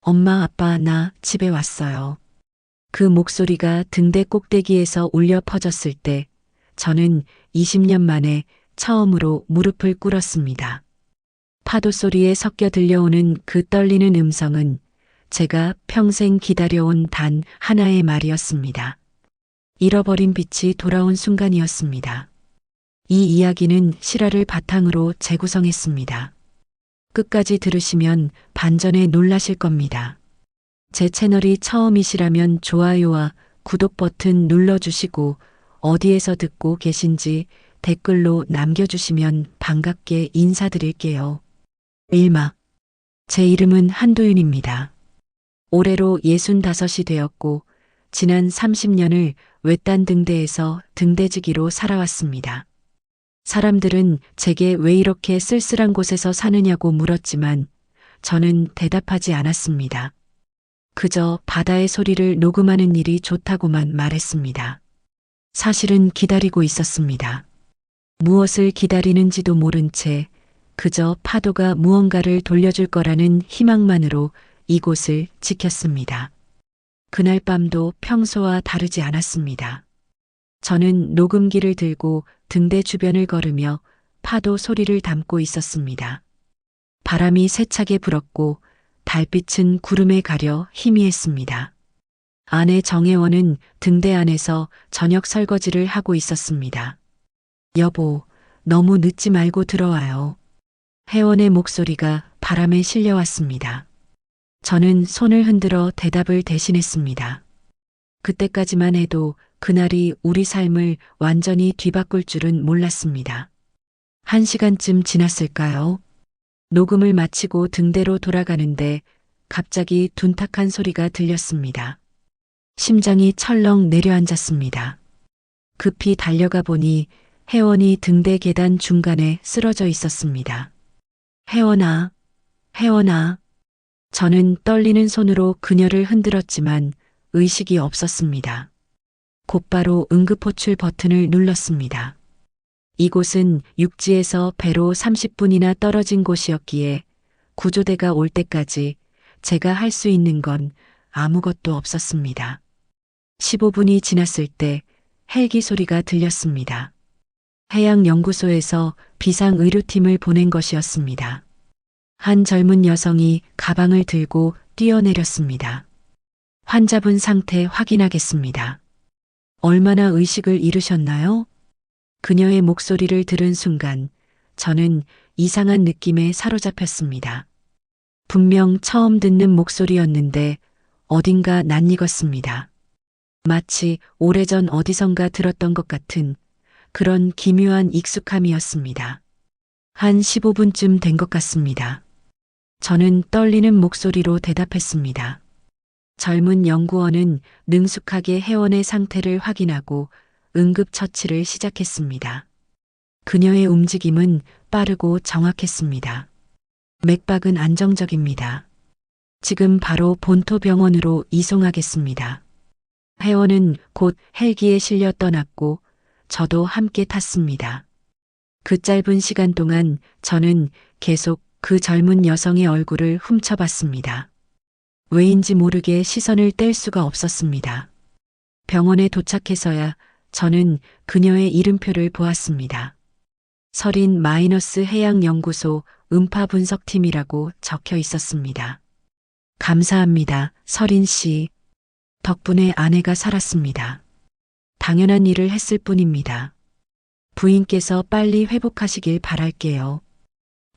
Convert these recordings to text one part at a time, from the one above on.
엄마, 아빠, 나 집에 왔어요. 그 목소리가 등대 꼭대기에서 울려 퍼졌을 때 저는 20년 만에 처음으로 무릎을 꿇었습니다. 파도 소리에 섞여 들려오는 그 떨리는 음성은 제가 평생 기다려온 단 하나의 말이었습니다. 잃어버린 빛이 돌아온 순간이었습니다. 이 이야기는 실화를 바탕으로 재구성했습니다. 끝까지 들으시면 반전에 놀라실 겁니다. 제 채널이 처음이시라면 좋아요와 구독 버튼 눌러주시고 어디에서 듣고 계신지 댓글로 남겨주시면 반갑게 인사드릴게요. 1막. 제 이름은 한도윤입니다. 올해로 65이 되었고 지난 30년을 외딴 등대에서 등대지기로 살아왔습니다. 사람들은 제게 왜 이렇게 쓸쓸한 곳에서 사느냐고 물었지만 저는 대답하지 않았습니다. 그저 바다의 소리를 녹음하는 일이 좋다고만 말했습니다. 사실은 기다리고 있었습니다. 무엇을 기다리는지도 모른 채 그저 파도가 무언가를 돌려줄 거라는 희망만으로 이곳을 지켰습니다. 그날 밤도 평소와 다르지 않았습니다. 저는 녹음기를 들고 등대 주변을 걸으며 파도 소리를 담고 있었습니다. 바람이 세차게 불었고 달빛은 구름에 가려 희미했습니다. 아내 정혜원은 등대 안에서 저녁 설거지를 하고 있었습니다. 여보, 너무 늦지 말고 들어와요. 혜원의 목소리가 바람에 실려왔습니다. 저는 손을 흔들어 대답을 대신했습니다. 그때까지만 해도 그날이 우리 삶을 완전히 뒤바꿀 줄은 몰랐습니다. 1시간쯤 지났을까요? 녹음을 마치고 등대로 돌아가는데 갑자기 둔탁한 소리가 들렸습니다. 심장이 철렁 내려앉았습니다. 급히 달려가 보니 혜원이 등대 계단 중간에 쓰러져 있었습니다. 혜원아, 혜원아. 저는 떨리는 손으로 그녀를 흔들었지만 의식이 없었습니다. 곧바로 응급호출 버튼을 눌렀습니다. 이곳은 육지에서 배로 30분이나 떨어진 곳이었기에 구조대가 올 때까지 제가 할 수 있는 건 아무것도 없었습니다. 15분이 지났을 때 헬기 소리가 들렸습니다. 해양연구소에서 비상의료팀을 보낸 것이었습니다. 한 젊은 여성이 가방을 들고 뛰어내렸습니다. 환자분 상태 확인하겠습니다. 얼마나 의식을 잃으셨나요? 그녀의 목소리를 들은 순간 저는 이상한 느낌에 사로잡혔습니다. 분명 처음 듣는 목소리였는데 어딘가 낯익었습니다. 마치 오래전 어디선가 들었던 것 같은 그런 기묘한 익숙함이었습니다. 한 15분쯤 된 것 같습니다. 저는 떨리는 목소리로 대답했습니다. 젊은 연구원은 능숙하게 혜원의 상태를 확인하고 응급처치를 시작했습니다. 그녀의 움직임은 빠르고 정확했습니다. 맥박은 안정적입니다. 지금 바로 본토 병원으로 이송하겠습니다. 혜원은 곧 헬기에 실려 떠났고 저도 함께 탔습니다. 그 짧은 시간 동안 저는 계속 그 젊은 여성의 얼굴을 훔쳐봤습니다. 왜인지 모르게 시선을 뗄 수가 없었습니다. 병원에 도착해서야 저는 그녀의 이름표를 보았습니다. 서린 마이너스 해양연구소 음파분석팀이라고 적혀 있었습니다. 감사합니다, 서린 씨. 덕분에 아내가 살았습니다. 당연한 일을 했을 뿐입니다. 부인께서 빨리 회복하시길 바랄게요.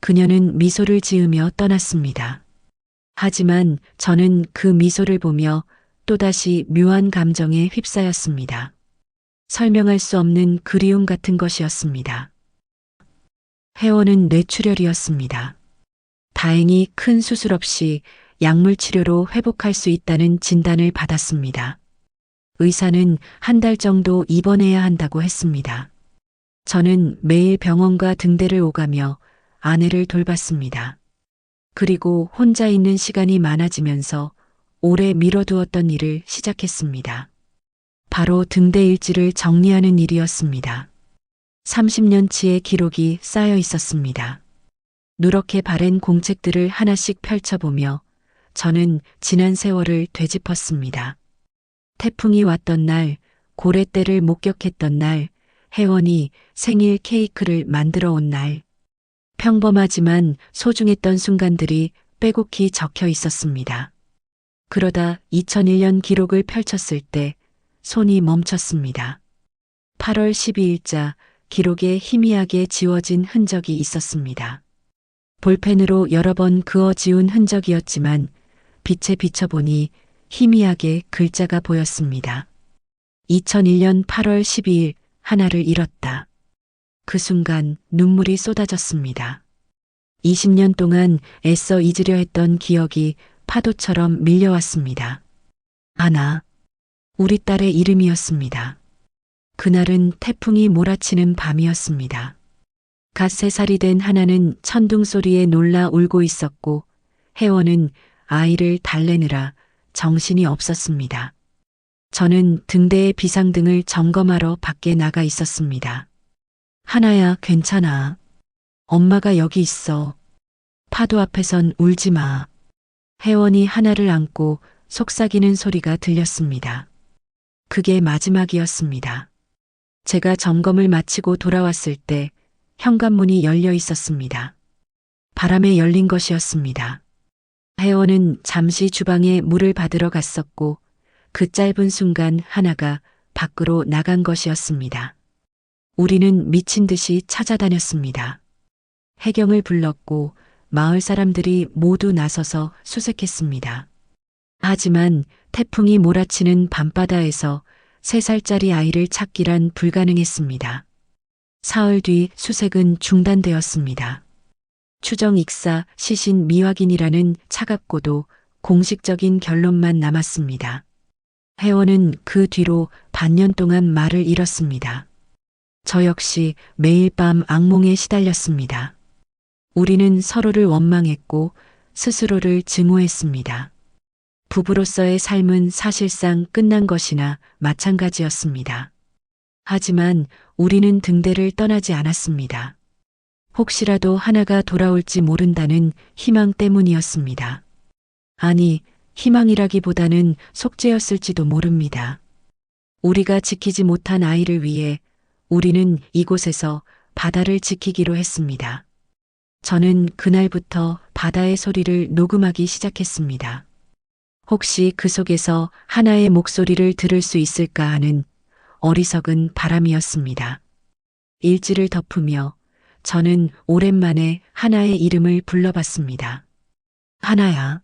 그녀는 미소를 지으며 떠났습니다. 하지만 저는 그 미소를 보며 또다시 묘한 감정에 휩싸였습니다. 설명할 수 없는 그리움 같은 것이었습니다. 혜원은 뇌출혈이었습니다. 다행히 큰 수술 없이 약물 치료로 회복할 수 있다는 진단을 받았습니다. 의사는 1달 정도 입원해야 한다고 했습니다. 저는 매일 병원과 등대를 오가며 아내를 돌봤습니다. 그리고 혼자 있는 시간이 많아지면서 오래 미뤄두었던 일을 시작했습니다. 바로 등대 일지를 정리하는 일이었습니다. 30년치의 기록이 쌓여 있었습니다. 누렇게 바랜 공책들을 하나씩 펼쳐보며 저는 지난 세월을 되짚었습니다. 태풍이 왔던 날, 고래떼를 목격했던 날, 혜원이 생일 케이크를 만들어 온 날. 평범하지만 소중했던 순간들이 빼곡히 적혀 있었습니다. 그러다 2001년 기록을 펼쳤을 때 손이 멈췄습니다. 8월 12일자 기록에 희미하게 지워진 흔적이 있었습니다. 볼펜으로 여러 번 그어 지운 흔적이었지만 빛에 비춰보니 희미하게 글자가 보였습니다. 2001년 8월 12일 하나를 잃었다. 그 순간 눈물이 쏟아졌습니다. 20년 동안 애써 잊으려 했던 기억이 파도처럼 밀려왔습니다. 하나, 우리 딸의 이름이었습니다. 그날은 태풍이 몰아치는 밤이었습니다. 갓 3살이 된 하나는 천둥 소리에 놀라 울고 있었고 혜원은 아이를 달래느라 정신이 없었습니다. 저는 등대의 비상등을 점검하러 밖에 나가 있었습니다. 하나야, 괜찮아. 엄마가 여기 있어. 파도 앞에선 울지 마. 혜원이 하나를 안고 속삭이는 소리가 들렸습니다. 그게 마지막이었습니다. 제가 점검을 마치고 돌아왔을 때 현관문이 열려 있었습니다. 바람에 열린 것이었습니다. 혜원은 잠시 주방에 물을 받으러 갔었고 그 짧은 순간 하나가 밖으로 나간 것이었습니다. 우리는 미친 듯이 찾아다녔습니다. 해경을 불렀고 마을 사람들이 모두 나서서 수색했습니다. 하지만 태풍이 몰아치는 밤바다에서 3살짜리 아이를 찾기란 불가능했습니다. 사흘 뒤 수색은 중단되었습니다. 추정 익사 시신 미확인이라는 차갑고도 공식적인 결론만 남았습니다. 혜원은 그 뒤로 반년 동안 말을 잃었습니다. 저 역시 매일 밤 악몽에 시달렸습니다. 우리는 서로를 원망했고 스스로를 증오했습니다. 부부로서의 삶은 사실상 끝난 것이나 마찬가지였습니다. 하지만 우리는 등대를 떠나지 않았습니다. 혹시라도 하나가 돌아올지 모른다는 희망 때문이었습니다. 아니, 희망이라기보다는 속죄였을지도 모릅니다. 우리가 지키지 못한 아이를 위해 우리는 이곳에서 바다를 지키기로 했습니다. 저는 그날부터 바다의 소리를 녹음하기 시작했습니다. 혹시 그 속에서 하나의 목소리를 들을 수 있을까 하는 어리석은 바람이었습니다. 일지를 덮으며 저는 오랜만에 하나의 이름을 불러봤습니다. 하나야,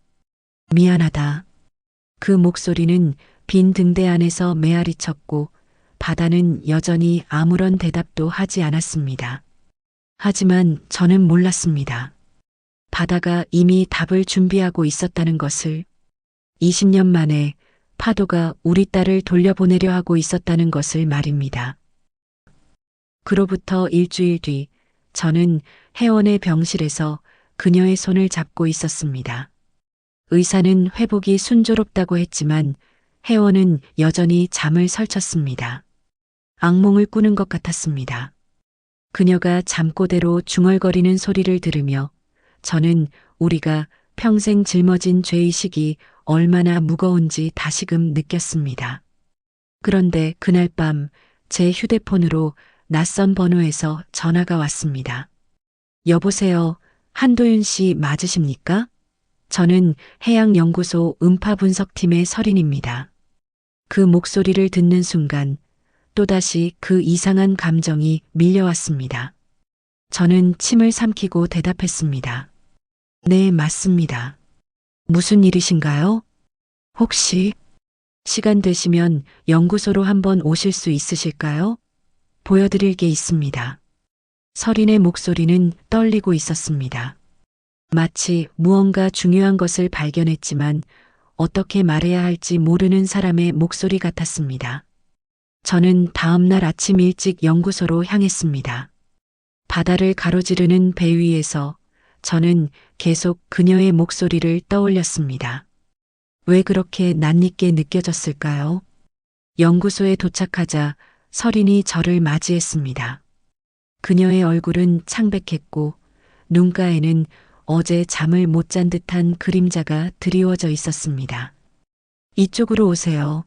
미안하다. 그 목소리는 빈 등대 안에서 메아리쳤고 바다는 여전히 아무런 대답도 하지 않았습니다. 하지만 저는 몰랐습니다. 바다가 이미 답을 준비하고 있었다는 것을, 20년 만에 파도가 우리 딸을 돌려보내려 하고 있었다는 것을 말입니다. 그로부터 일주일 뒤 저는 혜원의 병실에서 그녀의 손을 잡고 있었습니다. 의사는 회복이 순조롭다고 했지만 혜원은 여전히 잠을 설쳤습니다. 악몽을 꾸는 것 같았습니다. 그녀가 잠꼬대로 중얼거리는 소리를 들으며 저는 우리가 평생 짊어진 죄의식이 얼마나 무거운지 다시금 느꼈습니다. 그런데 그날 밤 제 휴대폰으로 낯선 번호에서 전화가 왔습니다. 여보세요, 한도윤 씨 맞으십니까? 저는 해양연구소 음파분석팀의 설인입니다. 그 목소리를 듣는 순간 또다시 그 이상한 감정이 밀려왔습니다. 저는 침을 삼키고 대답했습니다. 네, 맞습니다. 무슨 일이신가요? 혹시 시간 되시면 연구소로 한번 오실 수 있으실까요? 보여드릴 게 있습니다. 설인의 목소리는 떨리고 있었습니다. 마치 무언가 중요한 것을 발견했지만 어떻게 말해야 할지 모르는 사람의 목소리 같았습니다. 저는 다음 날 아침 일찍 연구소로 향했습니다. 바다를 가로지르는 배 위에서 저는 계속 그녀의 목소리를 떠올렸습니다. 왜 그렇게 낯익게 느껴졌을까요? 연구소에 도착하자 설인이 저를 맞이했습니다. 그녀의 얼굴은 창백했고 눈가에는 어제 잠을 못 잔 듯한 그림자가 드리워져 있었습니다. 이쪽으로 오세요.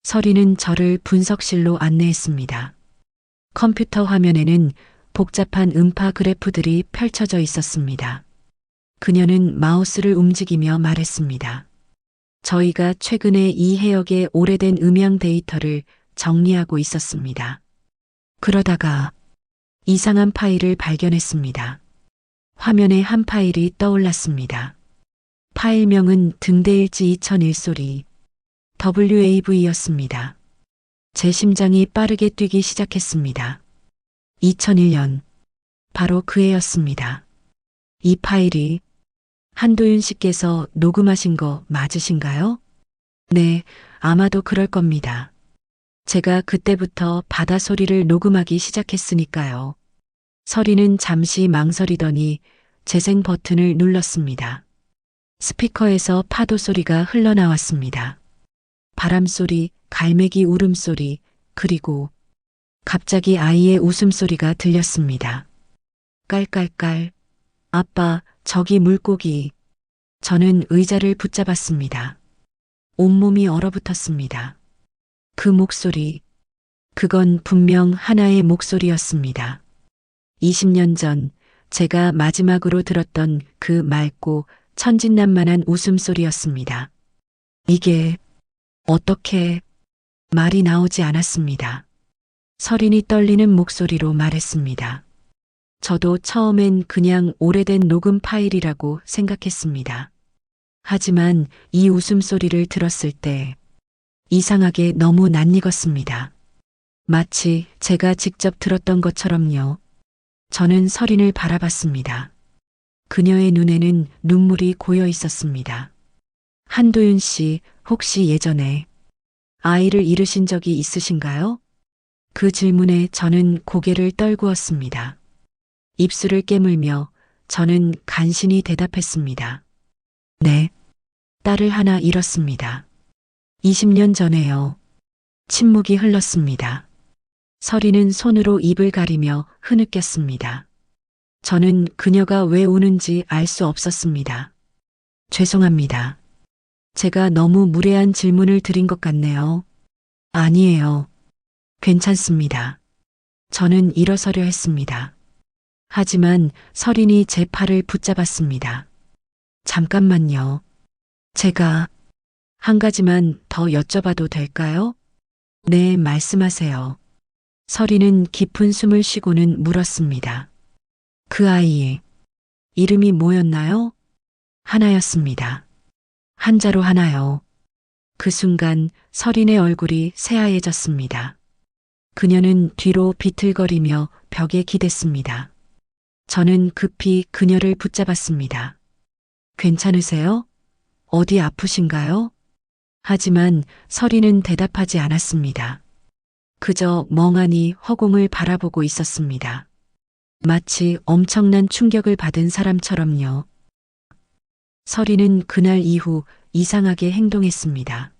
서리는 저를 분석실로 안내했습니다. 컴퓨터 화면에는 복잡한 음파 그래프들이 펼쳐져 있었습니다. 그녀는 마우스를 움직이며 말했습니다. 저희가 최근에 이 해역의 오래된 음향 데이터를 정리하고 있었습니다. 그러다가 이상한 파일을 발견했습니다. 화면에 한 파일이 떠올랐습니다. 파일명은 등대일지 2001 소리 WAV였습니다. 제 심장이 빠르게 뛰기 시작했습니다. 2001년 바로 그 해였습니다. 이 파일이 한도윤 씨께서 녹음하신 거 맞으신가요? 네, 아마도 그럴 겁니다. 제가 그때부터 바다 소리를 녹음하기 시작했으니까요. 서리는 잠시 망설이더니 재생 버튼을 눌렀습니다. 스피커에서 파도 소리가 흘러나왔습니다. 바람 소리, 갈매기 울음소리, 그리고 갑자기 아이의 웃음소리가 들렸습니다. 깔깔깔. 아빠, 저기 물고기. 저는 의자를 붙잡았습니다. 온몸이 얼어붙었습니다. 그 목소리. 그건 분명 하나의 목소리였습니다. 20년 전 제가 마지막으로 들었던 그 맑고 천진난만한 웃음소리였습니다. 이게 어떻게 말이 나오지 않았습니다. 서린이 떨리는 목소리로 말했습니다. 저도 처음엔 그냥 오래된 녹음 파일이라고 생각했습니다. 하지만 이 웃음소리를 들었을 때 이상하게 너무 낯익었습니다. 마치 제가 직접 들었던 것처럼요. 저는 서린을 바라봤습니다. 그녀의 눈에는 눈물이 고여 있었습니다. 한도윤 씨, 혹시 예전에 아이를 잃으신 적이 있으신가요? 그 질문에 저는 고개를 떨구었습니다. 입술을 깨물며 저는 간신히 대답했습니다. 네, 딸을 하나 잃었습니다. 20년 전에요. 침묵이 흘렀습니다. 서리는 손으로 입을 가리며 흐느꼈습니다. 저는 그녀가 왜 우는지 알 수 없었습니다. 죄송합니다. 제가 너무 무례한 질문을 드린 것 같네요. 아니에요. 괜찮습니다. 저는 일어서려 했습니다. 하지만 서린이 제 팔을 붙잡았습니다. 잠깐만요. 제가 한 가지만 더 여쭤봐도 될까요? 네, 말씀하세요. 서린은 깊은 숨을 쉬고는 물었습니다. 그 아이의 이름이 뭐였나요? 하나였습니다. 한자로 하나요. 그 순간 서린의 얼굴이 새하얘졌습니다. 그녀는 뒤로 비틀거리며 벽에 기댔습니다. 저는 급히 그녀를 붙잡았습니다. 괜찮으세요? 어디 아프신가요? 하지만 서린은 대답하지 않았습니다. 그저 멍하니 허공을 바라보고 있었습니다. 마치 엄청난 충격을 받은 사람처럼요. 서린은 그날 이후 이상하게 행동했습니다.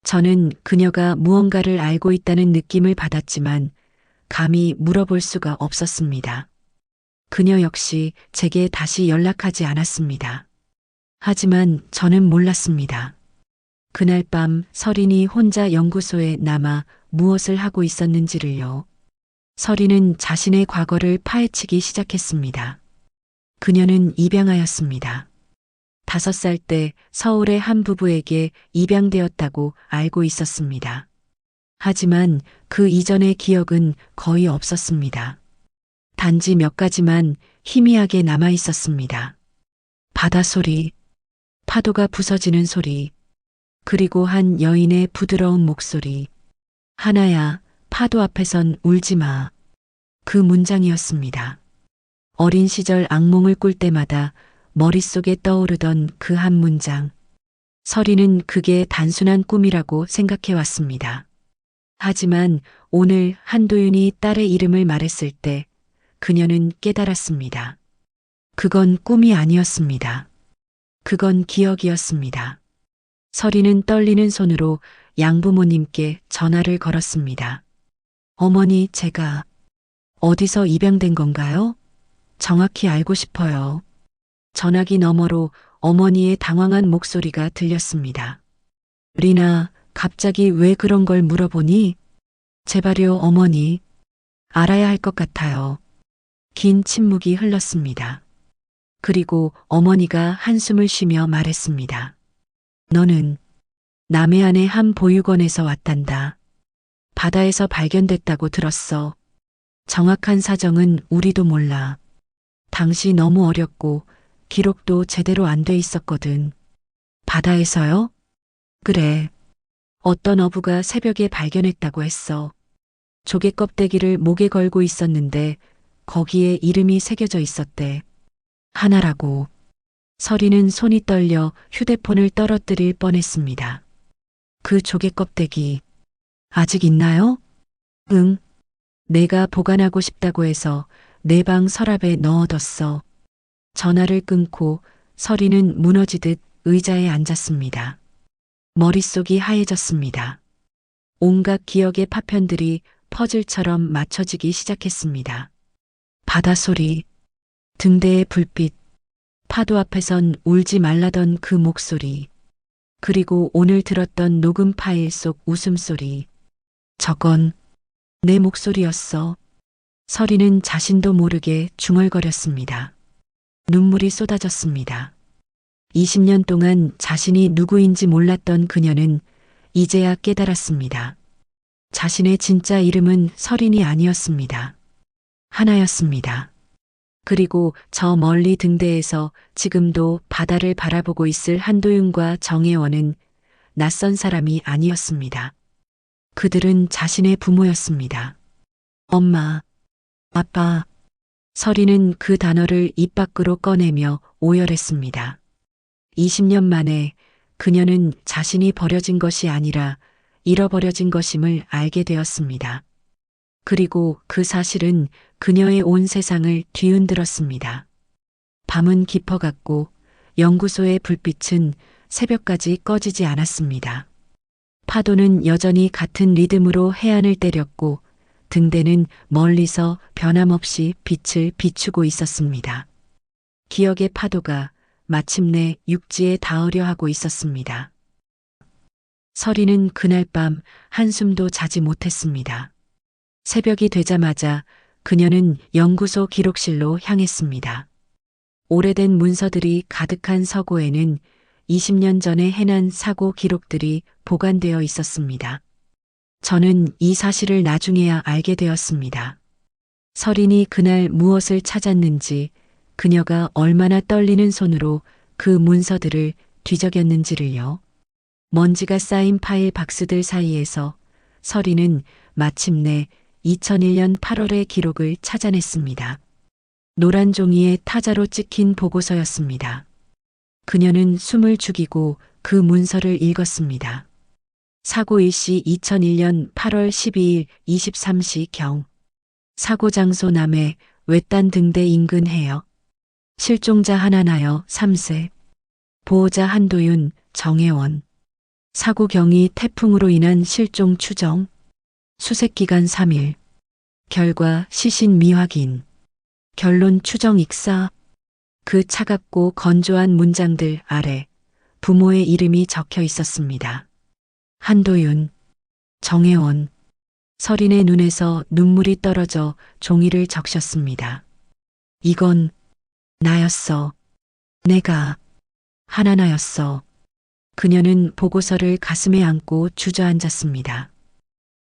저는 그녀가 무언가를 알고 있다는 느낌을 받았지만 감히 물어볼 수가 없었습니다. 그녀 역시 제게 다시 연락하지 않았습니다. 하지만 저는 몰랐습니다. 그날 밤 서린이 혼자 연구소에 남아 무엇을 하고 있었는지를요. 서린은 자신의 과거를 파헤치기 시작했습니다. 그녀는 입양하였습니다. 5살 때 서울의 한 부부에게 입양되었다고 알고 있었습니다. 하지만 그 이전의 기억은 거의 없었습니다. 단지 몇 가지만 희미하게 남아 있었습니다. 바다 소리, 파도가 부서지는 소리, 그리고 한 여인의 부드러운 목소리. 하나야, 파도 앞에선 울지 마. 그 문장이었습니다. 어린 시절 악몽을 꿀 때마다 머릿속에 떠오르던 그 한 문장. 서리는 그게 단순한 꿈이라고 생각해 왔습니다. 하지만 오늘 한도윤이 딸의 이름을 말했을 때 그녀는 깨달았습니다. 그건 꿈이 아니었습니다. 그건 기억이었습니다. 서리는 떨리는 손으로 양부모님께 전화를 걸었습니다. 어머니, 제가 어디서 입양된 건가요? 정확히 알고 싶어요. 전화기 너머로 어머니의 당황한 목소리가 들렸습니다. 리나, 갑자기 왜 그런 걸 물어보니? 제발요, 어머니. 알아야 할 것 같아요. 긴 침묵이 흘렀습니다. 그리고 어머니가 한숨을 쉬며 말했습니다. 너는 남해안의 한 보육원에서 왔단다. 바다에서 발견됐다고 들었어. 정확한 사정은 우리도 몰라. 당시 너무 어렸고 기록도 제대로 안 돼 있었거든. 바다에서요? 그래. 어떤 어부가 새벽에 발견했다고 했어. 조개 껍데기를 목에 걸고 있었는데 거기에 이름이 새겨져 있었대. 하나라고. 서리는 손이 떨려 휴대폰을 떨어뜨릴 뻔했습니다. 그 조개 껍데기 아직 있나요? 응. 내가 보관하고 싶다고 해서 내 방 서랍에 넣어뒀어. 전화를 끊고 서리는 무너지듯 의자에 앉았습니다. 머릿속이 하얘졌습니다. 온갖 기억의 파편들이 퍼즐처럼 맞춰지기 시작했습니다. 바다소리, 등대의 불빛, 파도 앞에선 울지 말라던 그 목소리, 그리고 오늘 들었던 녹음 파일 속 웃음소리. 저건 내 목소리였어. 서리는 자신도 모르게 중얼거렸습니다. 눈물이 쏟아졌습니다. 20년 동안 자신이 누구인지 몰랐던 그녀는 이제야 깨달았습니다. 자신의 진짜 이름은 서린이 아니었습니다. 하나였습니다. 그리고 저 멀리 등대에서 지금도 바다를 바라보고 있을 한도윤과 정혜원은 낯선 사람이 아니었습니다. 그들은 자신의 부모였습니다. 엄마, 아빠. 서리는 그 단어를 입 밖으로 꺼내며 오열했습니다. 20년 만에 그녀는 자신이 버려진 것이 아니라 잃어버려진 것임을 알게 되었습니다. 그리고 그 사실은 그녀의 온 세상을 뒤흔들었습니다. 밤은 깊어갔고 연구소의 불빛은 새벽까지 꺼지지 않았습니다. 파도는 여전히 같은 리듬으로 해안을 때렸고 등대는 멀리서 변함없이 빛을 비추고 있었습니다. 기억의 파도가 마침내 육지에 닿으려 하고 있었습니다. 서리는 그날 밤 한숨도 자지 못했습니다. 새벽이 되자마자 그녀는 연구소 기록실로 향했습니다. 오래된 문서들이 가득한 서고에는 20년 전에 해난 사고 기록들이 보관되어 있었습니다. 저는 이 사실을 나중에야 알게 되었습니다. 서린이 그날 무엇을 찾았는지, 그녀가 얼마나 떨리는 손으로 그 문서들을 뒤적였는지를요. 먼지가 쌓인 파일 박스들 사이에서 서린은 마침내 2001년 8월의 기록을 찾아냈습니다. 노란 종이에 타자로 찍힌 보고서였습니다. 그녀는 숨을 죽이고 그 문서를 읽었습니다. 사고 일시 2001년 8월 12일 23시 경. 사고 장소 남해 외딴 등대 인근 해역. 실종자 하나나여 3세. 보호자 한도윤, 정혜원. 사고 경위 태풍으로 인한 실종 추정. 수색 기간 3일. 결과 시신 미확인. 결론 추정 익사. 그 차갑고 건조한 문장들 아래 부모의 이름이 적혀 있었습니다. 한도윤, 정혜원. 서린의 눈에서 눈물이 떨어져 종이를 적셨습니다. 이건 나였어. 내가 하나나였어. 그녀는 보고서를 가슴에 안고 주저앉았습니다.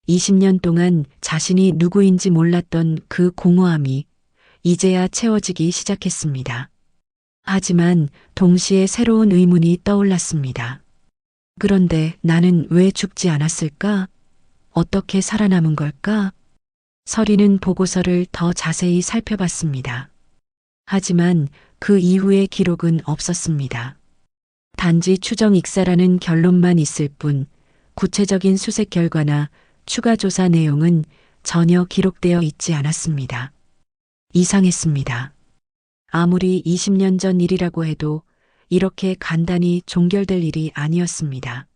20년 동안 자신이 누구인지 몰랐던 그 공허함이 이제야 채워지기 시작했습니다. 하지만 동시에 새로운 의문이 떠올랐습니다. 그런데 나는 왜 죽지 않았을까? 어떻게 살아남은 걸까? 서리는 보고서를 더 자세히 살펴봤습니다. 하지만 그 이후의 기록은 없었습니다. 단지 추정 익사라는 결론만 있을 뿐 구체적인 수색 결과나 추가 조사 내용은 전혀 기록되어 있지 않았습니다. 이상했습니다. 아무리 20년 전 일이라고 해도 이렇게 간단히 종결될 일이 아니었습니다.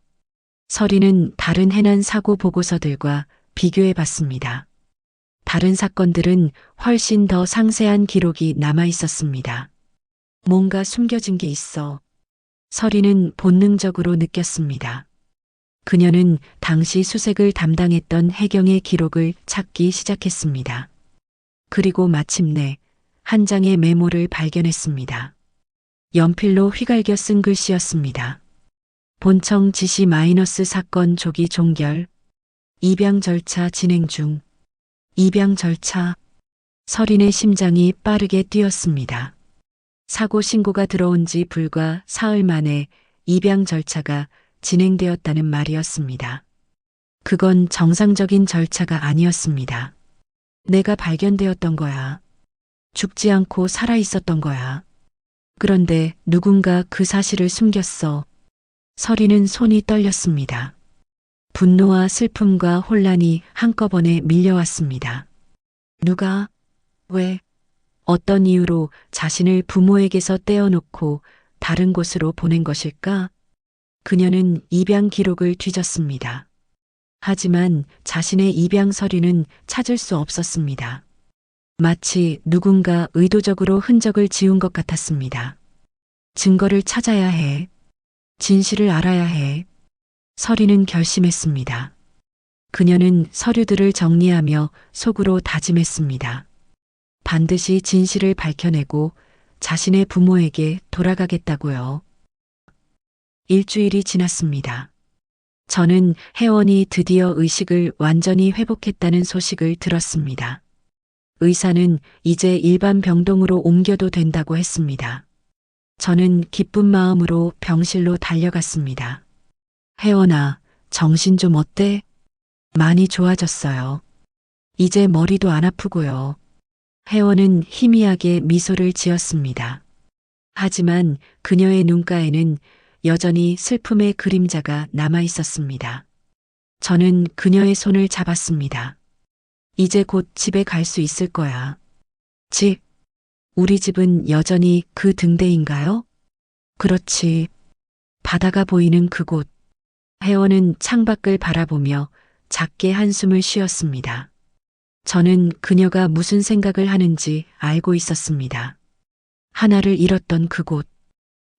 서리는 다른 해난 사고 보고서들과 비교해 봤습니다. 다른 사건들은 훨씬 더 상세한 기록이 남아 있었습니다. 뭔가 숨겨진 게 있어. 서리는 본능적으로 느꼈습니다. 그녀는 당시 수색을 담당했던 해경의 기록을 찾기 시작했습니다. 그리고 마침내 한 장의 메모를 발견했습니다. 연필로 휘갈겨 쓴 글씨였습니다. 본청 지시 마이너스 사건 조기 종결. 입양 절차 진행 중. 입양 절차. 서린의 심장이 빠르게 뛰었습니다. 사고 신고가 들어온 지 불과 사흘 만에 입양 절차가 진행되었다는 말이었습니다. 그건 정상적인 절차가 아니었습니다. 내가 발견되었던 거야. 죽지 않고 살아 있었던 거야. 그런데 누군가 그 사실을 숨겼어. 서리는 손이 떨렸습니다. 분노와 슬픔과 혼란이 한꺼번에 밀려왔습니다. 누가, 왜, 어떤 이유로 자신을 부모에게서 떼어놓고 다른 곳으로 보낸 것일까? 그녀는 입양 기록을 뒤졌습니다. 하지만 자신의 입양 서류는 찾을 수 없었습니다. 마치 누군가 의도적으로 흔적을 지운 것 같았습니다. 증거를 찾아야 해. 진실을 알아야 해. 서리는 결심했습니다. 그녀는 서류들을 정리하며 속으로 다짐했습니다. 반드시 진실을 밝혀내고 자신의 부모에게 돌아가겠다고요. 일주일이 지났습니다. 저는 혜원이 드디어 의식을 완전히 회복했다는 소식을 들었습니다. 의사는 이제 일반 병동으로 옮겨도 된다고 했습니다. 저는 기쁜 마음으로 병실로 달려갔습니다. 혜원아, 정신 좀 어때? 많이 좋아졌어요. 이제 머리도 안 아프고요. 혜원은 희미하게 미소를 지었습니다. 하지만 그녀의 눈가에는 여전히 슬픔의 그림자가 남아 있었습니다. 저는 그녀의 손을 잡았습니다. 이제 곧 집에 갈 수 있을 거야. 집? 우리 집은 여전히 그 등대인가요? 그렇지. 바다가 보이는 그곳. 혜원은 창밖을 바라보며 작게 한숨을 쉬었습니다. 저는 그녀가 무슨 생각을 하는지 알고 있었습니다. 하나를 잃었던 그곳.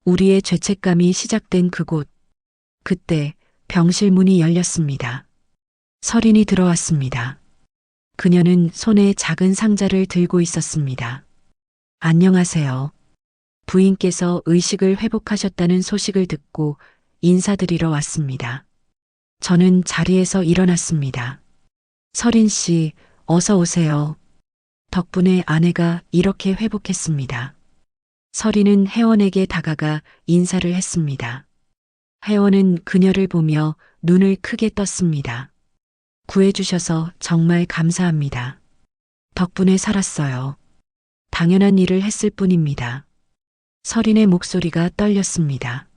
우리의 죄책감이 시작된 그곳. 그때 병실 문이 열렸습니다. 서린이 들어왔습니다. 그녀는 손에 작은 상자를 들고 있었습니다. 안녕하세요. 부인께서 의식을 회복하셨다는 소식을 듣고 인사드리러 왔습니다. 저는 자리에서 일어났습니다. 서린 씨, 어서 오세요. 덕분에 아내가 이렇게 회복했습니다. 서린은 혜원에게 다가가 인사를 했습니다. 혜원은 그녀를 보며 눈을 크게 떴습니다. 구해주셔서 정말 감사합니다. 덕분에 살았어요. 당연한 일을 했을 뿐입니다. 서린의 목소리가 떨렸습니다.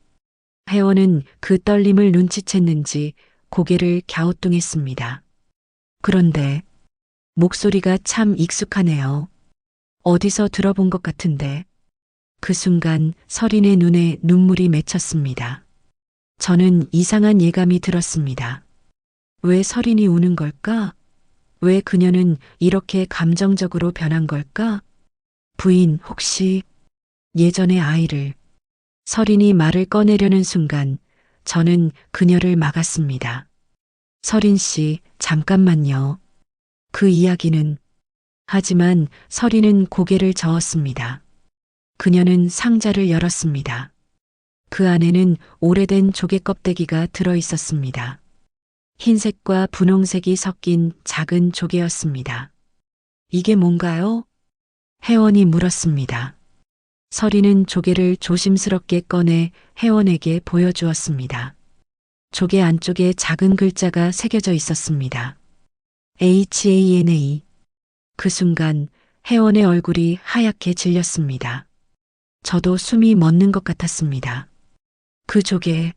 혜원은 그 떨림을 눈치챘는지 고개를 갸우뚱했습니다. 그런데 목소리가 참 익숙하네요. 어디서 들어본 것 같은데. 그 순간 서린의 눈에 눈물이 맺혔습니다. 저는 이상한 예감이 들었습니다. 왜 서린이 우는 걸까? 왜 그녀는 이렇게 감정적으로 변한 걸까? 부인, 혹시 예전의 아이를. 서린이 말을 꺼내려는 순간 저는 그녀를 막았습니다. 서린 씨, 잠깐만요. 그 이야기는. 하지만 서린은 고개를 저었습니다. 그녀는 상자를 열었습니다. 그 안에는 오래된 조개 껍데기가 들어 있었습니다. 흰색과 분홍색이 섞인 작은 조개였습니다. 이게 뭔가요? 혜원이 물었습니다. 서리는 조개를 조심스럽게 꺼내 혜원에게 보여주었습니다. 조개 안쪽에 작은 글자가 새겨져 있었습니다. HANA. 그 순간 혜원의 얼굴이 하얗게 질렸습니다. 저도 숨이 멎는 것 같았습니다. 그 조개,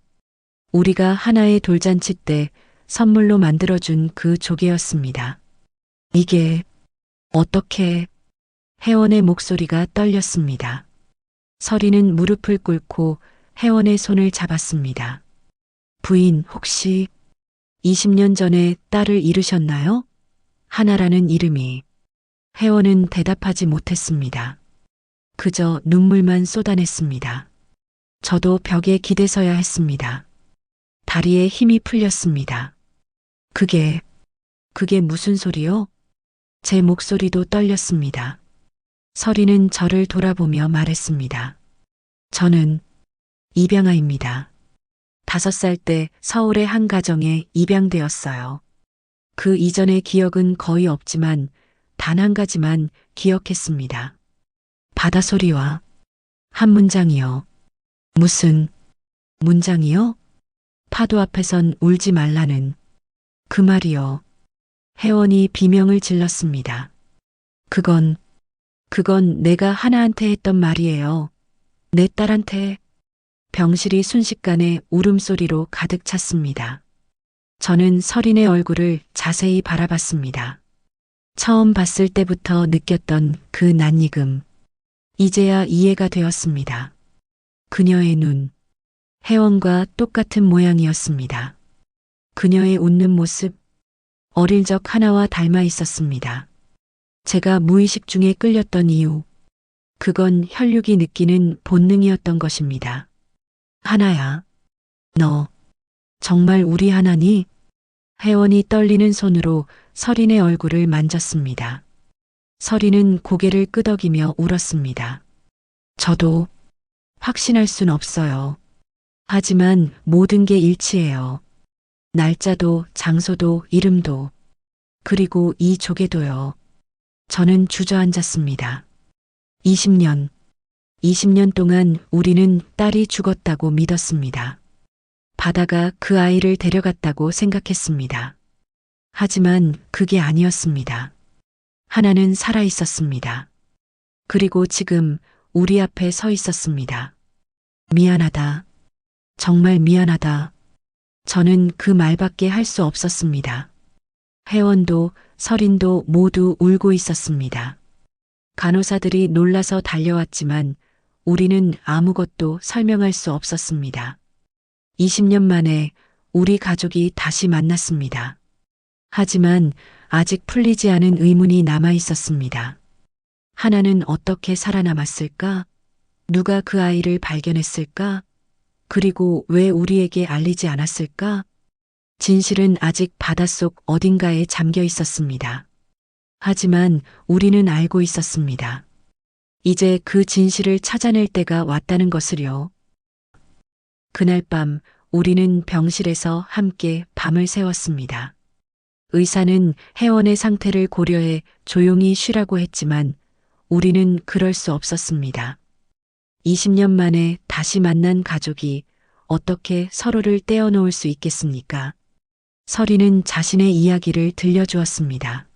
우리가 하나의 돌잔치 때 선물로 만들어준 그 조개였습니다. 이게 어떻게. 혜원의 목소리가 떨렸습니다. 서리는 무릎을 꿇고 혜원의 손을 잡았습니다. 부인, 혹시 20년 전에 딸을 잃으셨나요? 하나라는 이름이. 혜원은 대답하지 못했습니다. 그저 눈물만 쏟아냈습니다. 저도 벽에 기대서야 했습니다. 다리에 힘이 풀렸습니다. 그게 무슨 소리요? 제 목소리도 떨렸습니다. 서리는 저를 돌아보며 말했습니다. 저는 입양아입니다. 5살 때 서울의 한 가정에 입양되었어요. 그 이전의 기억은 거의 없지만 단 한 가지만 기억했습니다. 바다소리와 한 문장이요. 무슨 문장이요? 파도 앞에선 울지 말라는 그 말이요. 혜원이 비명을 질렀습니다. 그건 내가 하나한테 했던 말이에요. 내 딸한테. 병실이 순식간에 울음소리로 가득 찼습니다. 저는 서린의 얼굴을 자세히 바라봤습니다. 처음 봤을 때부터 느꼈던 그 낯익음. 이제야 이해가 되었습니다. 그녀의 눈, 혜원과 똑같은 모양이었습니다. 그녀의 웃는 모습, 어릴 적 하나와 닮아 있었습니다. 제가 무의식 중에 끌렸던 이유, 그건 혈육이 느끼는 본능이었던 것입니다. 하나야, 너 정말 우리 하나니? 혜원이 떨리는 손으로 서린의 얼굴을 만졌습니다. 서린은 고개를 끄덕이며 울었습니다. 저도 확신할 순 없어요. 하지만 모든 게 일치해요. 날짜도 장소도 이름도 그리고 이 조개도요. 저는 주저앉았습니다. 20년 동안 우리는 딸이 죽었다고 믿었습니다. 바다가 그 아이를 데려갔다고 생각했습니다. 하지만 그게 아니었습니다. 하나는 살아 있었습니다. 그리고 지금 우리 앞에 서 있었습니다. 미안하다. 정말 미안하다. 저는 그 말밖에 할 수 없었습니다. 혜원도 서린도 모두 울고 있었습니다. 간호사들이 놀라서 달려왔지만 우리는 아무것도 설명할 수 없었습니다. 20년 만에 우리 가족이 다시 만났습니다. 하지만 아직 풀리지 않은 의문이 남아 있었습니다. 하나는 어떻게 살아남았을까? 누가 그 아이를 발견했을까? 그리고 왜 우리에게 알리지 않았을까? 진실은 아직 바닷속 어딘가에 잠겨 있었습니다. 하지만 우리는 알고 있었습니다. 이제 그 진실을 찾아낼 때가 왔다는 것을요. 그날 밤 우리는 병실에서 함께 밤을 새웠습니다. 의사는 혜원의 상태를 고려해 조용히 쉬라고 했지만 우리는 그럴 수 없었습니다. 20년 만에 다시 만난 가족이 어떻게 서로를 떼어놓을 수 있겠습니까? 서리는 자신의 이야기를 들려주었습니다.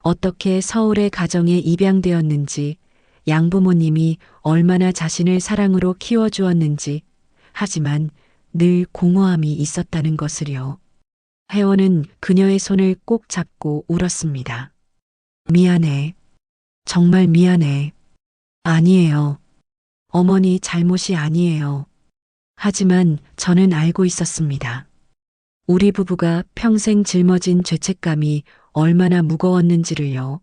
어떻게 서울의 가정에 입양되었는지, 양부모님이 얼마나 자신을 사랑으로 키워주었는지, 하지만 늘 공허함이 있었다는 것을요. 혜원은 그녀의 손을 꼭 잡고 울었습니다. 미안해. 정말 미안해. 아니에요. 어머니 잘못이 아니에요. 하지만 저는 알고 있었습니다. 우리 부부가 평생 짊어진 죄책감이 얼마나 무거웠는지를요.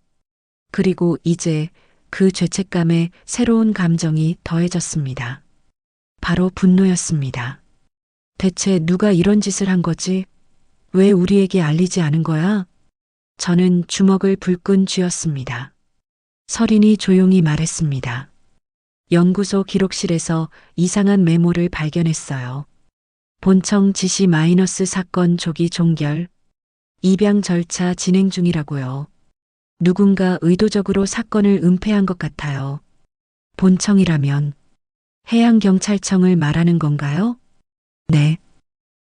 그리고 이제 그 죄책감에 새로운 감정이 더해졌습니다. 바로 분노였습니다. 대체 누가 이런 짓을 한 거지? 왜 우리에게 알리지 않은 거야? 저는 주먹을 불끈 쥐었습니다. 서린이 조용히 말했습니다. 연구소 기록실에서 이상한 메모를 발견했어요. 본청 지시 마이너스 사건 조기 종결. 입양 절차 진행 중이라고요. 누군가 의도적으로 사건을 은폐한 것 같아요. 본청이라면 해양경찰청을 말하는 건가요? 네.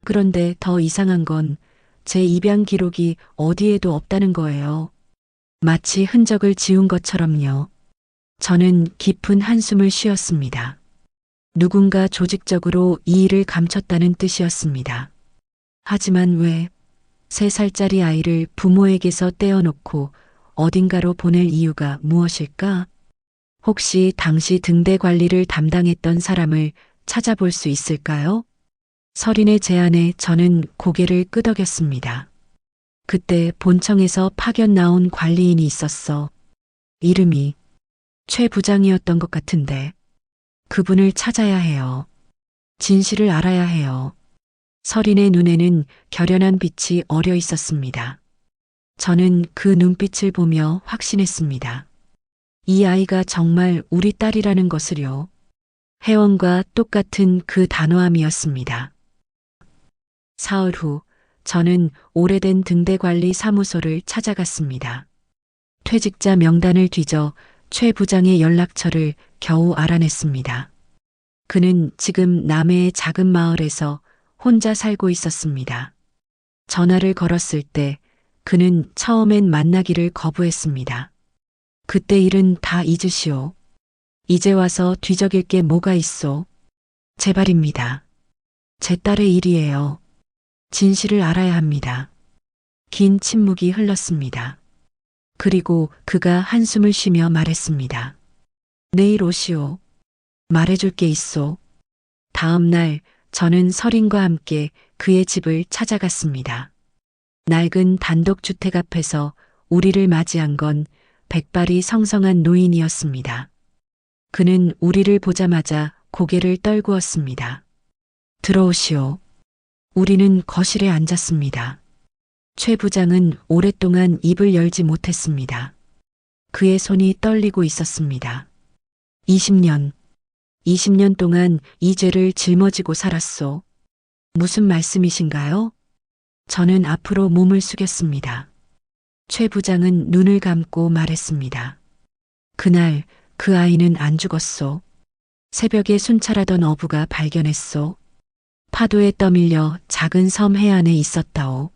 그런데 더 이상한 건 제 입양 기록이 어디에도 없다는 거예요. 마치 흔적을 지운 것처럼요. 저는 깊은 한숨을 쉬었습니다. 누군가 조직적으로 이 일을 감췄다는 뜻이었습니다. 하지만 왜 3살짜리 아이를 부모에게서 떼어놓고 어딘가로 보낼 이유가 무엇일까? 혹시 당시 등대 관리를 담당했던 사람을 찾아볼 수 있을까요? 서린의 제안에 저는 고개를 끄덕였습니다. 그때 본청에서 파견 나온 관리인이 있었어. 이름이 최 부장이었던 것 같은데 그분을 찾아야 해요. 진실을 알아야 해요. 서린의 눈에는 결연한 빛이 어려 있었습니다. 저는 그 눈빛을 보며 확신했습니다. 이 아이가 정말 우리 딸이라는 것을요. 혜원과 똑같은 그 단호함이었습니다. 사흘 후 저는 오래된 등대관리 사무소를 찾아갔습니다. 퇴직자 명단을 뒤져 최 부장의 연락처를 겨우 알아냈습니다. 그는 지금 남해의 작은 마을에서 혼자 살고 있었습니다. 전화를 걸었을 때 그는 처음엔 만나기를 거부했습니다. 그때 일은 다 잊으시오. 이제 와서 뒤적일 게 뭐가 있소? 제발입니다. 제 딸의 일이에요. 진실을 알아야 합니다. 긴 침묵이 흘렀습니다. 그리고 그가 한숨을 쉬며 말했습니다. 내일 오시오. 말해줄 게 있소. 다음 날 저는 서린과 함께 그의 집을 찾아갔습니다. 낡은 단독주택 앞에서 우리를 맞이한 건 백발이 성성한 노인이었습니다. 그는 우리를 보자마자 고개를 떨구었습니다. 들어오시오. 우리는 거실에 앉았습니다. 최 부장은 오랫동안 입을 열지 못했습니다. 그의 손이 떨리고 있었습니다. 20년 동안 이 죄를 짊어지고 살았소. 무슨 말씀이신가요? 저는 앞으로 몸을 숙였습니다. 최 부장은 눈을 감고 말했습니다. 그날 그 아이는 안 죽었소. 새벽에 순찰하던 어부가 발견했소. 파도에 떠밀려 작은 섬 해안에 있었다오.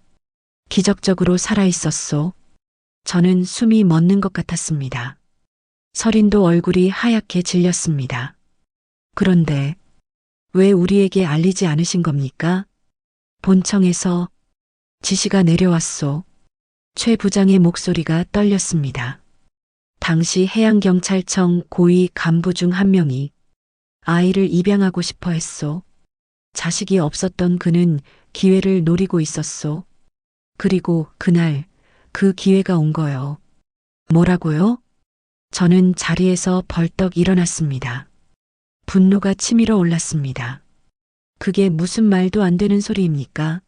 기적적으로 살아있었소. 저는 숨이 멎는 것 같았습니다. 서린도 얼굴이 하얗게 질렸습니다. 그런데 왜 우리에게 알리지 않으신 겁니까? 본청에서 지시가 내려왔소. 최 부장의 목소리가 떨렸습니다. 당시 해양경찰청 고위 간부 중 한 명이 아이를 입양하고 싶어 했소. 자식이 없었던 그는 기회를 노리고 있었소. 그리고 그날 그 기회가 온 거요. 뭐라고요? 저는 자리에서 벌떡 일어났습니다. 분노가 치밀어 올랐습니다. 그게 무슨 말도 안 되는 소리입니까?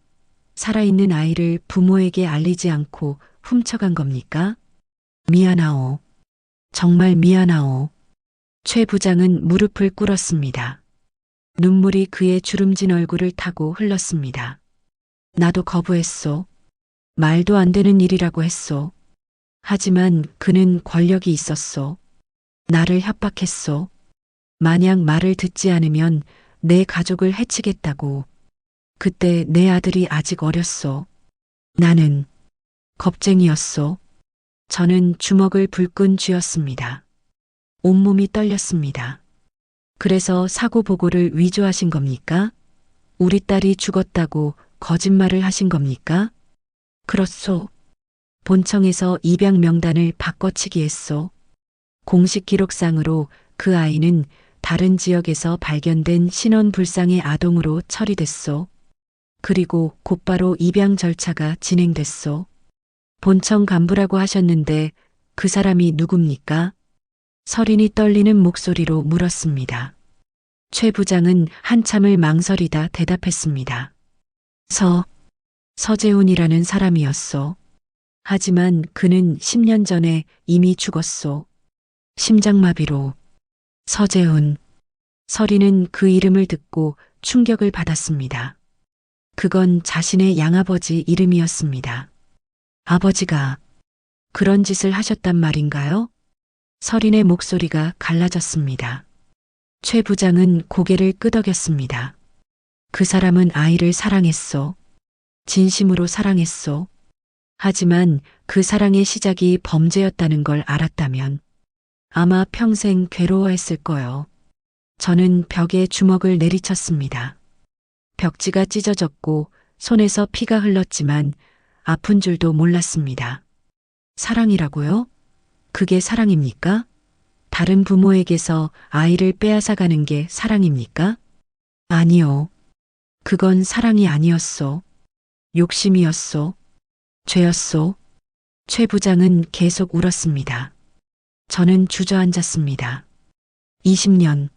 살아있는 아이를 부모에게 알리지 않고 훔쳐간 겁니까? 미안하오. 정말 미안하오. 최 부장은 무릎을 꿇었습니다. 눈물이 그의 주름진 얼굴을 타고 흘렀습니다. 나도 거부했소. 말도 안 되는 일이라고 했소. 하지만 그는 권력이 있었소. 나를 협박했소. 만약 말을 듣지 않으면 내 가족을 해치겠다고. 그때 내 아들이 아직 어렸소. 나는 겁쟁이였소. 저는 주먹을 불끈 쥐었습니다. 온몸이 떨렸습니다. 그래서 사고 보고를 위조하신 겁니까? 우리 딸이 죽었다고 거짓말을 하신 겁니까? 그렇소. 본청에서 입양 명단을 바꿔치기 했소. 공식 기록상으로 그 아이는 다른 지역에서 발견된 신원불상의 아동으로 처리됐소. 그리고 곧바로 입양 절차가 진행됐소. 본청 간부라고 하셨는데 그 사람이 누굽니까? 서린이 떨리는 목소리로 물었습니다. 최 부장은 한참을 망설이다 대답했습니다. 서재훈이라는 사람이었소. 하지만 그는 10년 전에 이미 죽었소. 심장마비로. 서재훈. 서린은 그 이름을 듣고 충격을 받았습니다. 그건 자신의 양아버지 이름이었습니다. 아버지가 그런 짓을 하셨단 말인가요? 서린의 목소리가 갈라졌습니다. 최 부장은 고개를 끄덕였습니다. 그 사람은 아이를 사랑했소. 진심으로 사랑했소. 하지만 그 사랑의 시작이 범죄였다는 걸 알았다면 아마 평생 괴로워했을 거요. 저는 벽에 주먹을 내리쳤습니다. 벽지가 찢어졌고 손에서 피가 흘렀지만 아픈 줄도 몰랐습니다. 사랑이라고요? 그게 사랑입니까? 다른 부모에게서 아이를 빼앗아가는 게 사랑입니까? 아니요. 그건 사랑이 아니었소. 욕심이었소. 죄였소. 최 부장은 계속 울었습니다. 저는 주저앉았습니다. 20년,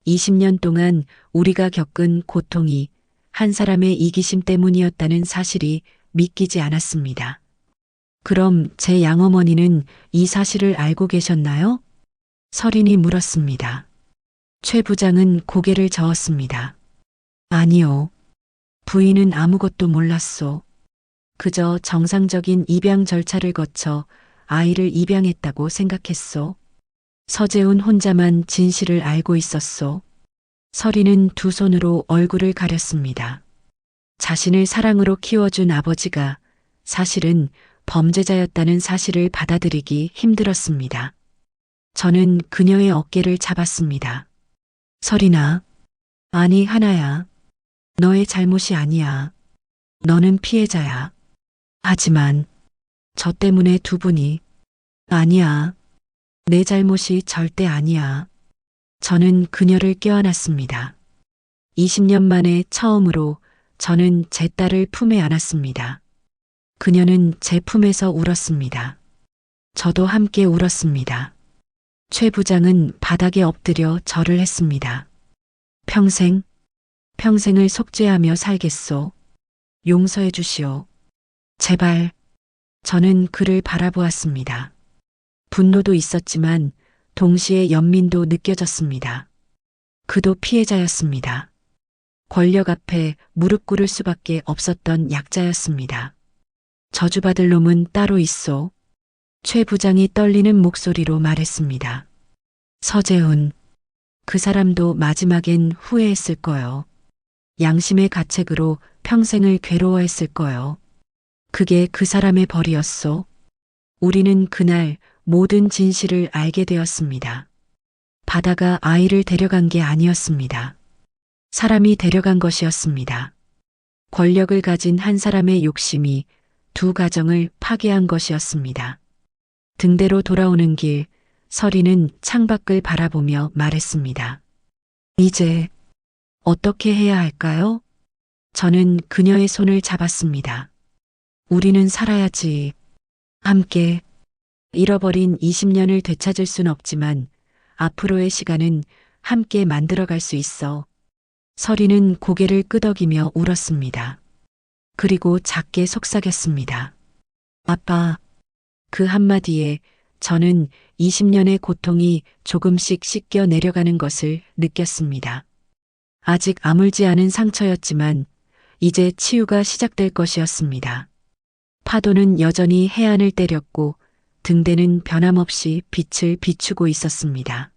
20년 동안 우리가 겪은 고통이 한 사람의 이기심 때문이었다는 사실이 믿기지 않았습니다. 그럼 제 양어머니는 이 사실을 알고 계셨나요? 설인이 물었습니다. 최 부장은 고개를 저었습니다. 아니요. 부인은 아무것도 몰랐소. 그저 정상적인 입양 절차를 거쳐 아이를 입양했다고 생각했소. 서재훈 혼자만 진실을 알고 있었소. 설이는 두 손으로 얼굴을 가렸습니다. 자신을 사랑으로 키워준 아버지가 사실은 범죄자였다는 사실을 받아들이기 힘들었습니다. 저는 그녀의 어깨를 잡았습니다. 설이나, 아니 하나야. 너의 잘못이 아니야. 너는 피해자야. 하지만 저 때문에 두 분이, 아니야. 내 잘못이 절대 아니야. 저는 그녀를 껴안았습니다. 20년 만에 처음으로 저는 제 딸을 품에 안았습니다. 그녀는 제 품에서 울었습니다. 저도 함께 울었습니다. 최 부장은 바닥에 엎드려 절을 했습니다. 평생을 속죄하며 살겠소. 용서해 주시오. 제발. 저는 그를 바라보았습니다. 분노도 있었지만 동시에 연민도 느껴졌습니다. 그도 피해자였습니다. 권력 앞에 무릎 꿇을 수밖에 없었던 약자였습니다. 저주받을 놈은 따로 있소. 최 부장이 떨리는 목소리로 말했습니다. 서재훈, 그 사람도 마지막엔 후회했을 거요. 양심의 가책으로 평생을 괴로워했을 거요. 그게 그 사람의 벌이었소. 우리는 그날 모든 진실을 알게 되었습니다. 바다가 아이를 데려간 게 아니었습니다. 사람이 데려간 것이었습니다. 권력을 가진 한 사람의 욕심이 두 가정을 파괴한 것이었습니다. 등대로 돌아오는 길, 설이는 창밖을 바라보며 말했습니다. 이제 어떻게 해야 할까요? 저는 그녀의 손을 잡았습니다. 우리는 살아야지. 함께. 잃어버린 20년을 되찾을 순 없지만 앞으로의 시간은 함께 만들어갈 수 있어. 설이는 고개를 끄덕이며 울었습니다. 그리고 작게 속삭였습니다. 아빠. 그 한마디에 저는 20년의 고통이 조금씩 씻겨 내려가는 것을 느꼈습니다. 아직 아물지 않은 상처였지만 이제 치유가 시작될 것이었습니다. 파도는 여전히 해안을 때렸고 등대는 변함없이 빛을 비추고 있었습니다.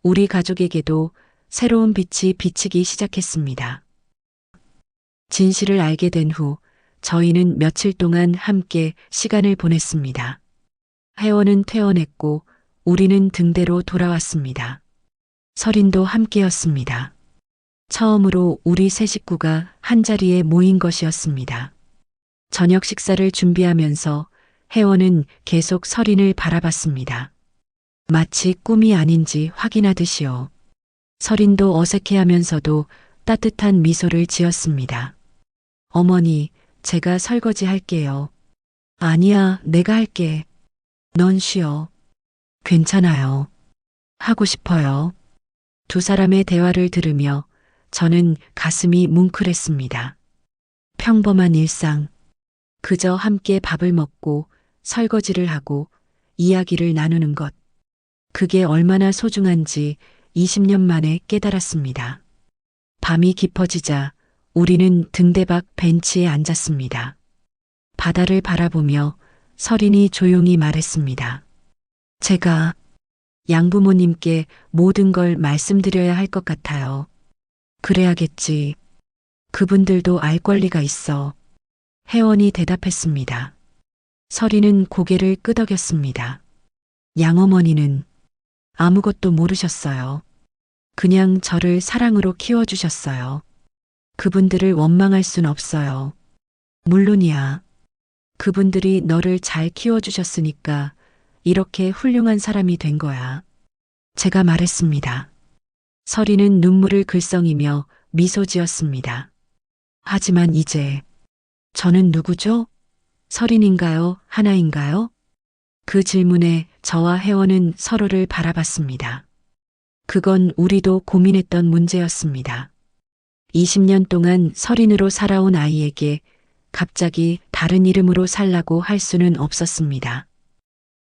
우리 가족에게도 새로운 빛이 비치기 시작했습니다. 진실을 알게 된 후 저희는 며칠 동안 함께 시간을 보냈습니다. 혜원은 퇴원했고 우리는 등대로 돌아왔습니다. 설인도 함께였습니다. 처음으로 우리 세 식구가 한자리에 모인 것이었습니다. 저녁 식사를 준비하면서 혜원은 계속 설인을 바라봤습니다. 마치 꿈이 아닌지 확인하듯이요. 설인도 어색해하면서도 따뜻한 미소를 지었습니다. 어머니, 제가 설거지 할게요. 아니야, 내가 할게. 넌 쉬어. 괜찮아요. 하고 싶어요. 두 사람의 대화를 들으며 저는 가슴이 뭉클했습니다. 평범한 일상. 그저 함께 밥을 먹고 설거지를 하고 이야기를 나누는 것. 그게 얼마나 소중한지 20년 만에 깨달았습니다. 밤이 깊어지자 우리는 등대밖 벤치에 앉았습니다. 바다를 바라보며 설인이 조용히 말했습니다. 제가 양부모님께 모든 걸 말씀드려야 할 것 같아요. 그래야겠지. 그분들도 알 권리가 있어. 혜원이 대답했습니다. 설이는 고개를 끄덕였습니다. 양어머니는 아무것도 모르셨어요. 그냥 저를 사랑으로 키워주셨어요. 그분들을 원망할 순 없어요. 물론이야. 그분들이 너를 잘 키워주셨으니까 이렇게 훌륭한 사람이 된 거야. 제가 말했습니다. 설이는 눈물을 글썽이며 미소 지었습니다. 하지만 이제 저는 누구죠? 설인인가요? 하나인가요? 그 질문에 저와 혜원은 서로를 바라봤습니다. 그건 우리도 고민했던 문제였습니다. 20년 동안 설인으로 살아온 아이에게 갑자기 다른 이름으로 살라고 할 수는 없었습니다.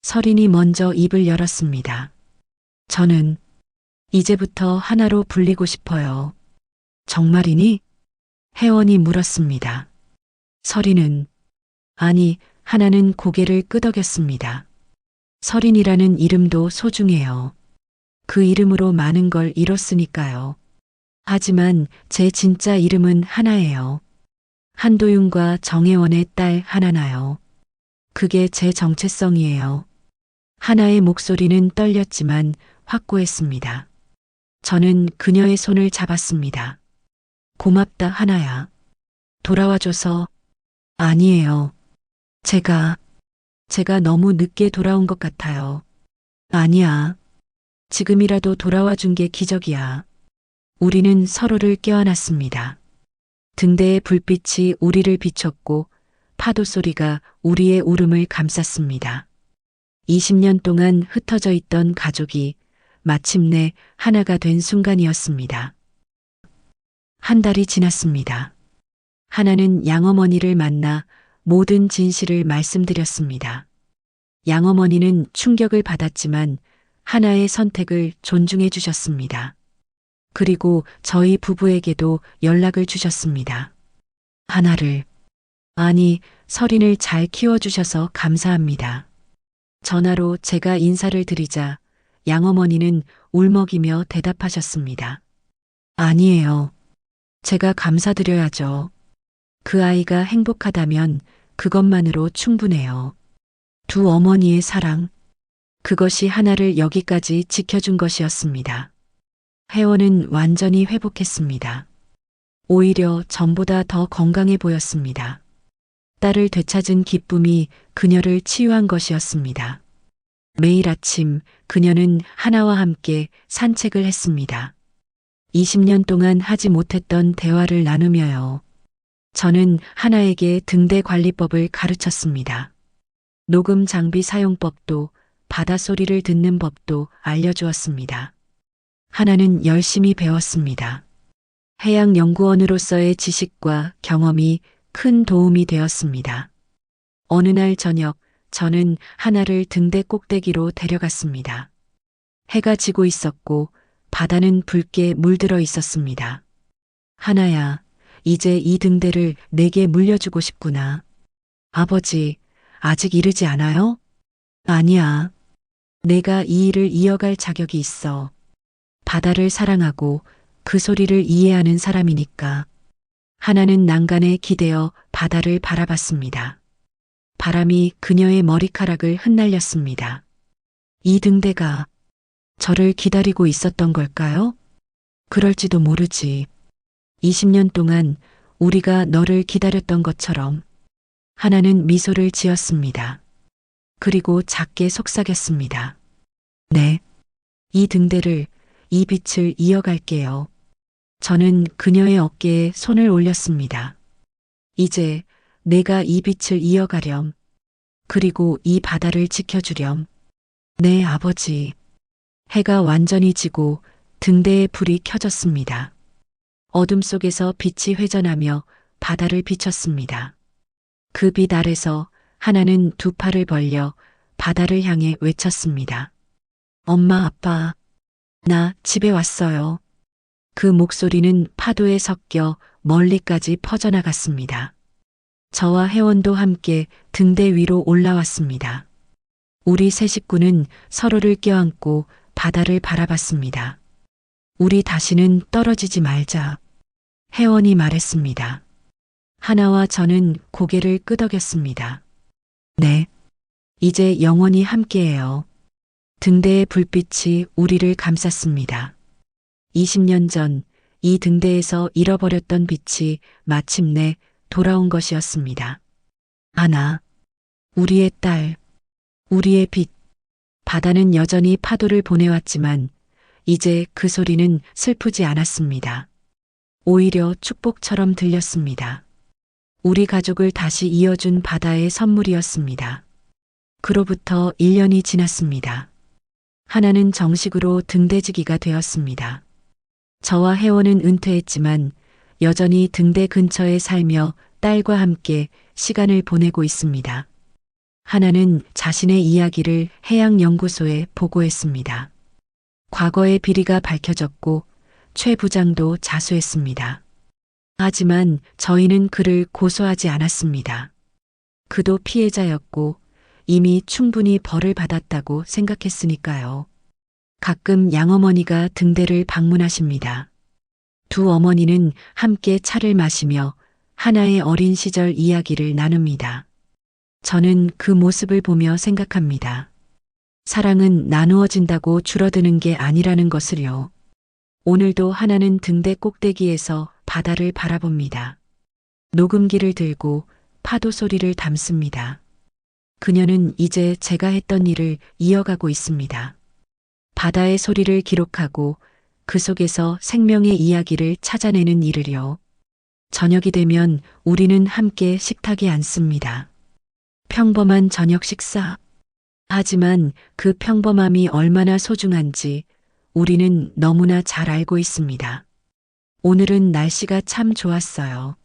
설인이 먼저 입을 열었습니다. 저는 이제부터 하나로 불리고 싶어요. 정말이니? 혜원이 물었습니다. 설인은 아니, 하나는 고개를 끄덕였습니다. 설인이라는 이름도 소중해요. 그 이름으로 많은 걸 이뤘으니까요. 하지만 제 진짜 이름은 하나예요. 한도윤과 정혜원의 딸 하나나요. 그게 제 정체성이에요. 하나의 목소리는 떨렸지만 확고했습니다. 저는 그녀의 손을 잡았습니다. 고맙다 하나야. 돌아와줘서. 아니에요. 제가 너무 늦게 돌아온 것 같아요. 아니야. 지금이라도 돌아와 준 게 기적이야. 우리는 서로를 껴안았습니다. 등대의 불빛이 우리를 비췄고 파도 소리가 우리의 울음을 감쌌습니다. 20년 동안 흩어져 있던 가족이 마침내 하나가 된 순간이었습니다. 한 달이 지났습니다. 하나는 양어머니를 만나 모든 진실을 말씀드렸습니다. 양어머니는 충격을 받았지만 하나의 선택을 존중해 주셨습니다. 그리고 저희 부부에게도 연락을 주셨습니다. 하나를, 아니, 설인을 잘 키워주셔서 감사합니다. 전화로 제가 인사를 드리자 양어머니는 울먹이며 대답하셨습니다. 아니에요. 제가 감사드려야죠. 그 아이가 행복하다면 그것만으로 충분해요. 두 어머니의 사랑, 그것이 하나를 여기까지 지켜준 것이었습니다. 혜원은 완전히 회복했습니다. 오히려 전보다 더 건강해 보였습니다. 딸을 되찾은 기쁨이 그녀를 치유한 것이었습니다. 매일 아침 그녀는 하나와 함께 산책을 했습니다. 20년 동안 하지 못했던 대화를 나누며요. 저는 하나에게 등대 관리법을 가르쳤습니다. 녹음 장비 사용법도 바닷소리를 듣는 법도 알려주었습니다. 하나는 열심히 배웠습니다. 해양연구원으로서의 지식과 경험이 큰 도움이 되었습니다. 어느 날 저녁 저는 하나를 등대 꼭대기로 데려갔습니다. 해가 지고 있었고 바다는 붉게 물들어 있었습니다. 하나야, 이제 이 등대를 내게 물려주고 싶구나. 아버지, 아직 이르지 않아요? 아니야. 내가 이 일을 이어갈 자격이 있어. 바다를 사랑하고 그 소리를 이해하는 사람이니까. 하나는 난간에 기대어 바다를 바라봤습니다. 바람이 그녀의 머리카락을 흩날렸습니다. 이 등대가 저를 기다리고 있었던 걸까요? 그럴지도 모르지. 20년 동안 우리가 너를 기다렸던 것처럼. 하나는 미소를 지었습니다. 그리고 작게 속삭였습니다. 네. 이 등대를, 이 빛을 이어갈게요. 저는 그녀의 어깨에 손을 올렸습니다. 이제 내가 이 빛을 이어가렴. 그리고 이 바다를 지켜주렴. 네, 아버지. 해가 완전히 지고 등대의 불이 켜졌습니다. 어둠 속에서 빛이 회전하며 바다를 비췄습니다. 그 빛 아래서 하나는 두 팔을 벌려 바다를 향해 외쳤습니다. 엄마, 아빠, 나 집에 왔어요. 그 목소리는 파도에 섞여 멀리까지 퍼져나갔습니다. 저와 혜원도 함께 등대 위로 올라왔습니다. 우리 세 식구는 서로를 껴안고 바다를 바라봤습니다. 우리 다시는 떨어지지 말자. 혜원이 말했습니다. 하나와 저는 고개를 끄덕였습니다. 네. 이제 영원히 함께해요. 등대의 불빛이 우리를 감쌌습니다. 20년 전 이 등대에서 잃어버렸던 빛이 마침내 돌아온 것이었습니다. 하나, 우리의 딸, 우리의 빛. 바다는 여전히 파도를 보내왔지만 이제 그 소리는 슬프지 않았습니다. 오히려 축복처럼 들렸습니다. 우리 가족을 다시 이어준 바다의 선물이었습니다. 그로부터 1년이 지났습니다. 하나는 정식으로 등대지기가 되었습니다. 저와 혜원은 은퇴했지만 여전히 등대 근처에 살며 딸과 함께 시간을 보내고 있습니다. 하나는 자신의 이야기를 해양연구소에 보고했습니다. 과거의 비리가 밝혀졌고 최 부장도 자수했습니다. 하지만 저희는 그를 고소하지 않았습니다. 그도 피해자였고 이미 충분히 벌을 받았다고 생각했으니까요. 가끔 양어머니가 등대를 방문하십니다. 두 어머니는 함께 차를 마시며 하나의 어린 시절 이야기를 나눕니다. 저는 그 모습을 보며 생각합니다. 사랑은 나누어진다고 줄어드는 게 아니라는 것을요. 오늘도 하나는 등대 꼭대기에서 바다를 바라봅니다. 녹음기를 들고 파도 소리를 담습니다. 그녀는 이제 제가 했던 일을 이어가고 있습니다. 바다의 소리를 기록하고 그 속에서 생명의 이야기를 찾아내는 일을요. 저녁이 되면 우리는 함께 식탁에 앉습니다. 평범한 저녁 식사. 하지만 그 평범함이 얼마나 소중한지 우리는 너무나 잘 알고 있습니다. 오늘은 날씨가 참 좋았어요.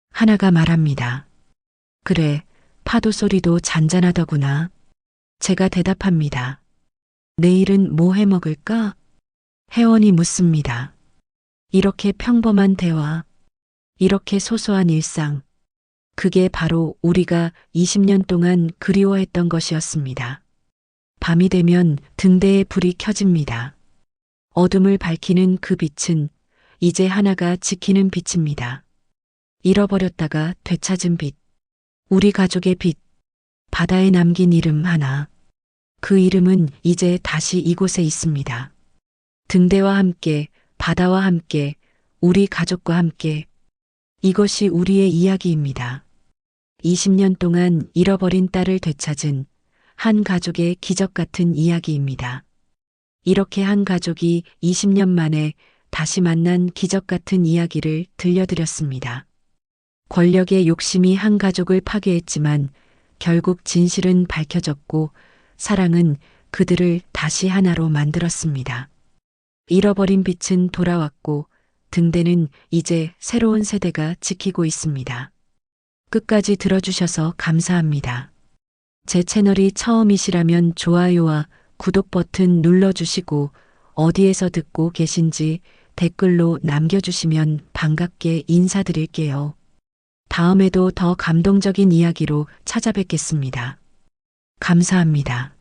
하나가 말합니다. 그래, 파도 소리도 잔잔하더구나. 제가 대답합니다. 내일은 뭐 해 먹을까? 혜원이 묻습니다. 이렇게 평범한 대화, 이렇게 소소한 일상, 그게 바로 우리가 20년 동안 그리워했던 것이었습니다. 밤이 되면 등대에 불이 켜집니다. 어둠을 밝히는 그 빛은 이제 하나가 지키는 빛입니다. 잃어버렸다가 되찾은 빛, 우리 가족의 빛, 바다에 남긴 이름 하나. 그 이름은 이제 다시 이곳에 있습니다. 등대와 함께, 바다와 함께, 우리 가족과 함께. 이것이 우리의 이야기입니다. 20년 동안 잃어버린 딸을 되찾은 한 가족의 기적 같은 이야기입니다. 이렇게 한 가족이 20년 만에 다시 만난 기적 같은 이야기를 들려드렸습니다. 권력의 욕심이 한 가족을 파괴했지만 결국 진실은 밝혀졌고 사랑은 그들을 다시 하나로 만들었습니다. 잃어버린 빛은 돌아왔고 등대는 이제 새로운 세대가 지키고 있습니다. 끝까지 들어주셔서 감사합니다. 제 채널이 처음이시라면 좋아요와 구독 버튼 눌러주시고 어디에서 듣고 계신지 댓글로 남겨주시면 반갑게 인사드릴게요. 다음에도 더 감동적인 이야기로 찾아뵙겠습니다. 감사합니다.